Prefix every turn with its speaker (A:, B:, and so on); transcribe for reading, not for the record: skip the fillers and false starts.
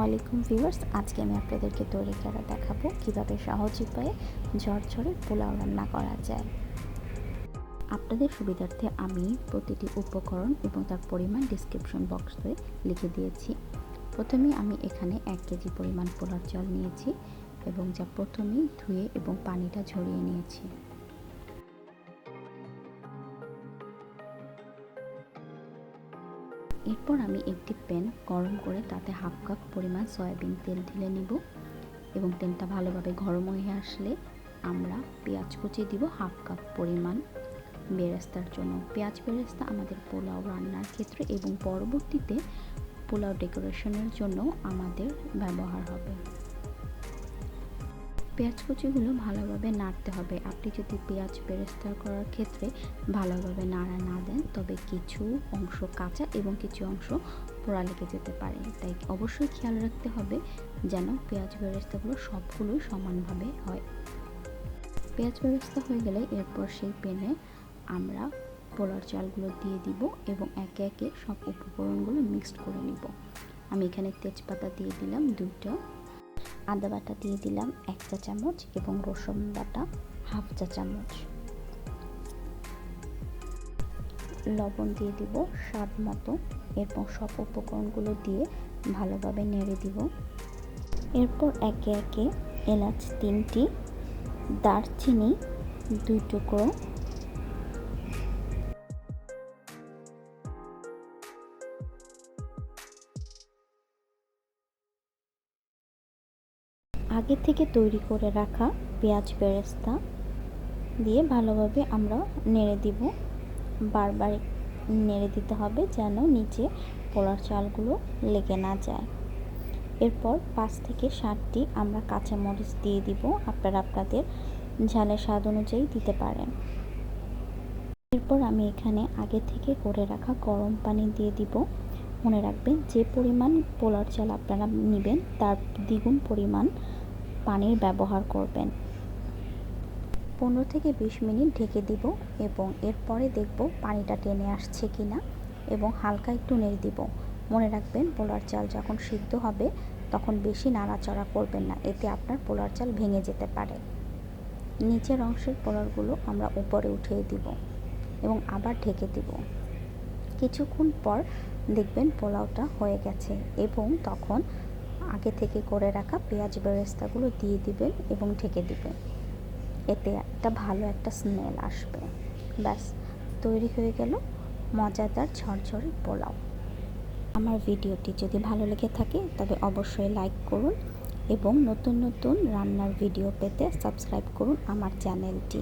A: আলাইকুম ভিউয়ার্স, আজকে আমি আপনাদেরকে তৈরি করে দেখাবো কিভাবে সহজ উপায়ে ঝরঝরে পোলাও রান্না করা যায়। আপনাদের সুবিধার্থে আমি প্রতিটি উপকরণ এবং তার পরিমাণ ডেসক্রিপশন বক্সে লিখে দিয়েছি। প্রথমে আমি এখানে 1 কেজি পরিমাণ পোলার চাল নিয়েছি এবং যা প্রথমেই ধুয়ে এবং পানিটা ঝরিয়ে নিয়েছি। এরপর আমি একটি প্যান গরম করে তাতে হাফ কাপ পরিমাণ সয়াবিন তেল ঢেলে নিব এবং তেলটা ভালোভাবে গরম হয়ে আসলে আমরা পেঁয়াজ কুচি দিব হাফ কাপ পরিমাণ বেরেস্তার জন্য। পেঁয়াজ বেরেস্তা আমাদের পোলাও রান্নার ক্ষেত্রে এবং পরবর্তীতে পোলাও ডেকোরেশনের জন্য আমাদের ব্যবহার হবে। পেঁয়াজ কুচিগুলো ভালোভাবে নাড়তে হবে। আপনি যদি পেঁয়াজ বেরেস্তা করার ক্ষেত্রে ভালোভাবে নাড়া না দেন তবে কিছু অংশ কাঁচা এবং কিছু অংশ পোড়া লেগে যেতে পারে, তাই অবশ্যই খেয়াল রাখতে হবে যেন পেঁয়াজ বেরেস্তাগুলো সবগুলোই সমানভাবে হয়। পেঁয়াজ বেরেস্তা হয়ে গেলে এরপর সেই প্যানে আমরা পোলার চালগুলো দিয়ে দিব এবং একে একে সব উপকরণগুলো মিক্সড করে নিব। আমি এখানে তেজপাতা দিয়ে দিলাম 2টা, আদা বাটা দিয়ে দিলাম 1 চা চামচ এবং রসুন বাটা হাফ চা চামচ, লবণ দিয়ে দিব স্বাদ মতো। এরপর সব উপকরণগুলো দিয়ে ভালোভাবে নেড়ে দিব। এরপর একে একে এলাচ 3টি, দারচিনি 2 টুকরো, আগে থেকে তৈরি করে রাখা পেঁয়াজ বেরেস্তা দিয়ে ভালোভাবে আমরা নেড়ে দিব। বারবার নেড়ে দিতে হবে যেন নিচে পোলার চালগুলো লেগে না যায়। এরপর 5 থেকে 7টি আমরা কাঁচামরিচ দিয়ে দিব, আপনারা আপনাদের ঝালের স্বাদ অনুযায়ী দিতে পারেন। এরপর আমি এখানে আগে থেকে করে রাখা গরম পানি দিয়ে দিব। মনে রাখবেন যে পরিমাণ পোলার চাল আপনারা নেবেন তার দ্বিগুণ পরিমাণ পানির ব্যবহার করবেন। 15 থেকে 20 মিনিট ঢেকে দিব এবং এরপরে দেখব পানিটা টেনে আসছে কিনা এবং হালকা একটু নেড়ে দিব। মনে রাখবেন পোলার চাল যখন সিদ্ধ হবে তখন বেশি নাড়াচাড়া করবেন না, এতে আপনার পোলার চাল ভেঙে যেতে পারে। নিচের অংশের পোলারগুলো আমরা উপরে উঠিয়ে দিব এবং আবার ঢেকে দিব। কিছুক্ষণ পর দেখবেন পোলাওটা হয়ে গেছে এবং তখন আগে থেকে করে রাখা পেঁয়াজ বেরেস্তাগুলো দিয়ে দিবেন এবং ঢেকে দিবেন, এতে একটা ভালো একটা স্মেল আসবে। ব্যাস, তৈরি হয়ে গেল মজাদার ঝরঝরে পোলাও। আমার ভিডিওটি যদি ভালো লেগে থাকে তবে অবশ্যই লাইক করুন এবং নতুন নতুন রান্নার ভিডিও পেতে সাবস্ক্রাইব করুন আমার চ্যানেলটি।